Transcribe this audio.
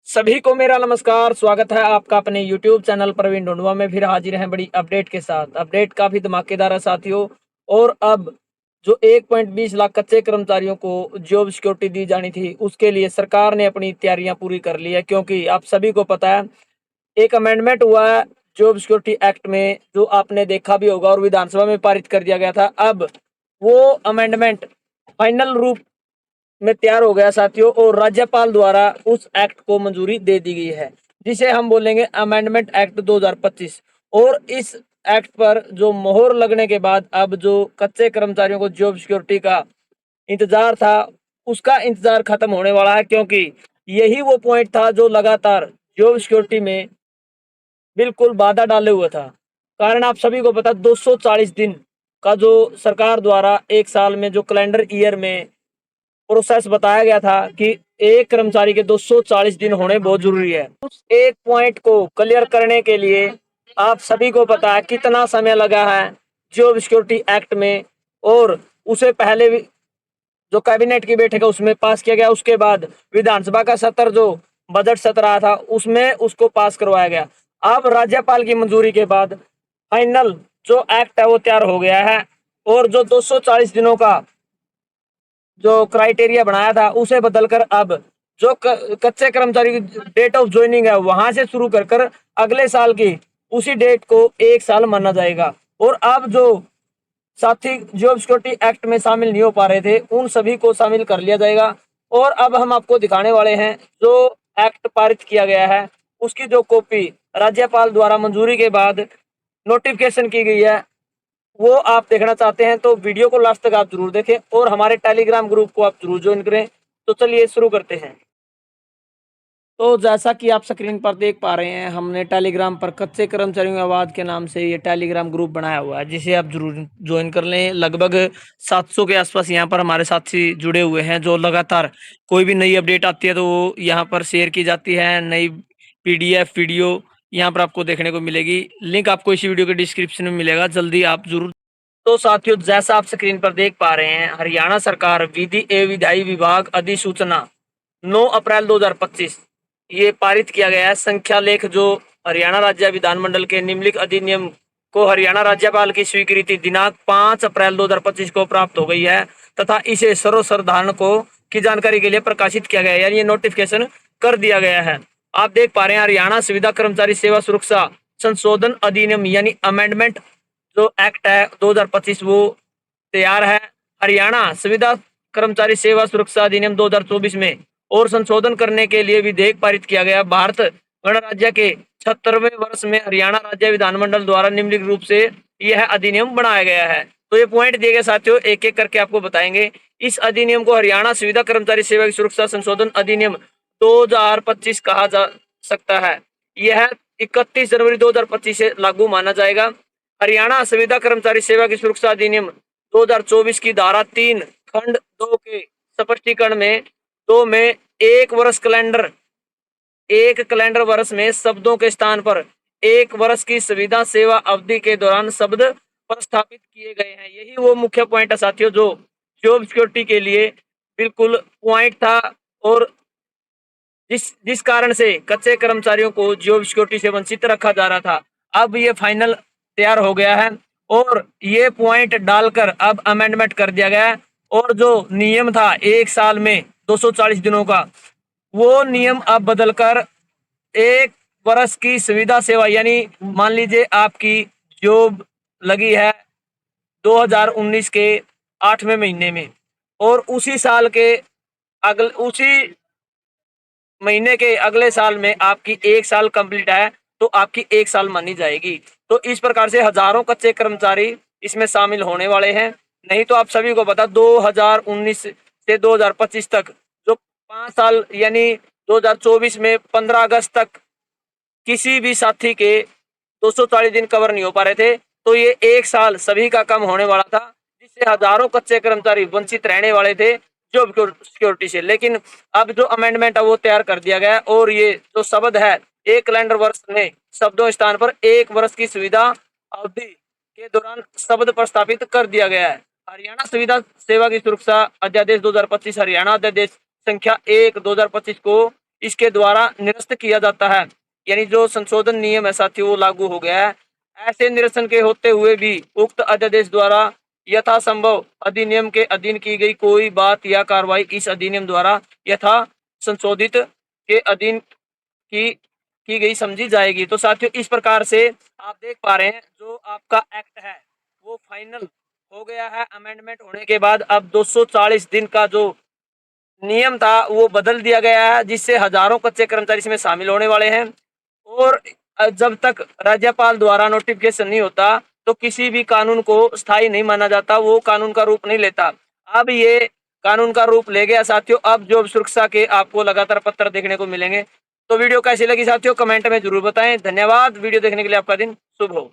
सभी को मेरा नमस्कार। स्वागत है आपका अपने YouTube चैनल प्रवीण ढूंढवा में। फिर हाजिर हैं बड़ी अपडेट के साथ। अपडेट काफी धमाकेदार है साथियों। और अब जो 1.20 लाख कच्चे कर्मचारियों को जॉब सिक्योरिटी दी जानी थी, उसके लिए सरकार ने अपनी तैयारियां पूरी कर ली है। क्योंकि आप सभी को पता है, एक अमेंडमेंट हुआ है जॉब सिक्योरिटी एक्ट में, जो आपने देखा भी होगा और विधानसभा में पारित कर दिया गया था। अब वो अमेंडमेंट फाइनल रूप में तैयार हो गया साथियों, और राज्यपाल द्वारा उस एक्ट को मंजूरी दे दी गई है, जिसे हम बोलेंगे अमेंडमेंट एक्ट 2025। और इस एक्ट पर जो मोहर लगने के बाद अब जो कच्चे कर्मचारियों को जॉब सिक्योरिटी का इंतजार था, उसका इंतजार खत्म होने वाला है। क्योंकि यही वो पॉइंट था जो लगातार जॉब सिक्योरिटी में बिल्कुल बाधा डाले हुए था। कारण आप सभी को पता, 240 दिन का जो सरकार द्वारा एक साल में जो कैलेंडर ईयर में प्रोसेस बताया गया था कि एक कर्मचारी के 240 दिन होने बहुत जरूरी है। उस एक पॉइंट को क्लियर करने के लिए आप सभी को पता है कितना समय लगा है जॉब सिक्योरिटी एक्ट में। और उसे पहले भी जो कैबिनेट की बैठक है उसमें पास किया गया, उसके बाद विधानसभा का सत्र जो बजट सत्र रहा था उसमें उसको पास करवाया गया। अब राज्यपाल की मंजूरी के बाद फाइनल जो एक्ट है वो तैयार हो गया है। और जो 240 दिनों का जो क्राइटेरिया बनाया था उसे बदलकर अब जो कच्चे कर्मचारी की डेट ऑफ ज्वाइनिंग है वहां से शुरू कर कर अगले साल की उसी डेट को एक साल माना जाएगा। और अब जो साथी जॉब सिक्योरिटी एक्ट में शामिल नहीं हो पा रहे थे, उन सभी को शामिल कर लिया जाएगा। और अब हम आपको दिखाने वाले हैं जो एक्ट पारित किया गया है, उसकी जो कॉपी राज्यपाल द्वारा मंजूरी के बाद नोटिफिकेशन की गई है, वो आप देखना चाहते हैं तो वीडियो को लास्ट तक आप जरूर देखें और हमारे टेलीग्राम ग्रुप को आप जरूर ज्वाइन करें। तो चलिए शुरू करते हैं। तो जैसा कि आप स्क्रीन पर देख पा रहे हैं, हमने टेलीग्राम पर कच्चे कर्मचारियों की आवाज़ के नाम से ये टेलीग्राम ग्रुप बनाया हुआ है, जिसे आप जरूर ज्वाइन कर लें। लगभग 700 के आसपास यहाँ पर हमारे साथी जुड़े हुए हैं, जो लगातार कोई भी नई अपडेट आती है तो वो यहाँ पर शेयर की जाती है। नई PDF वीडियो यहाँ पर आपको देखने को मिलेगी। लिंक आपको इसी वीडियो के डिस्क्रिप्शन में मिलेगा, जल्दी आप जरूर। तो साथियों, जैसा आप स्क्रीन पर देख पा रहे हैं, हरियाणा सरकार विधि एवं विधायी विभाग अधिसूचना 9 अप्रैल 2025 ये पारित किया गया है। संख्या लेख जो हरियाणा राज्य विधानमंडल के निम्नलिखित अधिनियम को हरियाणा राज्यपाल की स्वीकृति दिनांक 5 अप्रैल 2025 को प्राप्त हो गई है, तथा इसे सर्वसाधारण को की जानकारी के लिए प्रकाशित किया गया है, यानी ये नोटिफिकेशन कर दिया गया है। आप देख पा रहे हैं हरियाणा संविदा कर्मचारी सेवा सुरक्षा संशोधन अधिनियम यानी अमेंडमेंट जो एक्ट है 2025 वो तैयार है। हरियाणा संविदा कर्मचारी सेवा सुरक्षा अधिनियम 2024 में और संशोधन करने के लिए विधेयक पारित किया गया। भारत गणराज्य के 76वें वर्ष में हरियाणा राज्य विधानमंडल द्वारा निम्नलिखित रूप से यह अधिनियम बनाया गया है। तो ये पॉइंट दिए गए साथियों, एक एक करके आपको बताएंगे। इस अधिनियम को हरियाणा संविदा कर्मचारी सेवा की सुरक्षा संशोधन अधिनियम 2025 कहा जा सकता है। यह 31 जनवरी 2025 से लागू माना जाएगा। हरियाणा संविदा कर्मचारी सेवा की सुरक्षा अधिनियम 2024 की धारा 3 खंड 2 के स्पष्टीकरण में 2 में एक कैलेंडर वर्ष में शब्दों के स्थान पर 1 वर्ष की संविदा सेवा अवधि के दौरान शब्द प्रस्थापित किए गए हैं। यही वो मुख्य पॉइंट है साथियों, जो जॉब सिक्योरिटी के लिए बिल्कुल पॉइंट था। और जिस जिस कारण से कच्चे कर्मचारियों को जॉब सिक्योरिटी से वंचित रखा जा रहा था, अब ये फाइनल तैयार हो गया है। और ये पॉइंट डालकर अब अमेंडमेंट कर दिया गया है। और जो नियम था एक साल में 240 दिनों का, वो नियम अब बदलकर 1 वर्ष की सुविधा सेवा, यानी मान लीजिए आपकी जॉब लगी है 2019 के 8वें महीने में, और उसी साल के उसी महीने के अगले साल में आपकी 1 साल कंप्लीट है, तो आपकी 1 साल मानी जाएगी। तो इस प्रकार से हजारों कच्चे कर्मचारी इसमें शामिल होने वाले हैं। नहीं तो आप सभी को पता, 2019 से 2025 तक जो 5 साल यानी 2024 में 15 अगस्त तक किसी भी साथी के 240 दिन कवर नहीं हो पा रहे थे, तो ये 1 साल सभी का कम होने वाला था, जिससे हजारों कच्चे कर्मचारी वंचित रहने वाले थे जॉब सिक्योरिटी से। लेकिन अब जो अमेंडमेंट है वो तैयार कर दिया गया है, और ये जो शब्द है एक कैलेंडर वर्ष में शब्दों स्थान पर 1 वर्ष की सुविधा अवधि के दौरान शब्द प्रस्तावित कर दिया गया है। हरियाणा सुविधा सेवा की सुरक्षा अध्यादेश 2025 हरियाणा अध्यादेश संख्या 1/2025 को इसके द्वारा निरस्त किया जाता है। यानी जो संशोधन नियम है साथियों वो लागू हो गया है। ऐसे निरसन के होते हुए भी उक्त अध्यादेश द्वारा यथासंभव अधिनियम के अधीन की गई कोई बात या कार्रवाई इस अधिनियम द्वारा यथा संशोधित के अधीन की गई समझी जाएगी। तो साथियों इस प्रकार से आप देख पा रहे हैं जो आपका एक्ट है वो फाइनल हो गया है। अमेंडमेंट होने के बाद अब 240 दिन का जो नियम था वो बदल दिया गया है, जिससे हजारों कच्चे कर्मचारी इसमें शामिल होने वाले हैं। और जब तक राज्यपाल द्वारा नोटिफिकेशन नहीं होता तो किसी भी कानून को स्थायी नहीं माना जाता, वो कानून का रूप नहीं लेता। अब ये कानून का रूप ले गया साथियों। अब जॉब सुरक्षा के आपको लगातार पत्र देखने को मिलेंगे। तो वीडियो कैसी लगी साथियों कमेंट में जरूर बताएं। धन्यवाद। वीडियो देखने के लिए आपका दिन शुभ हो।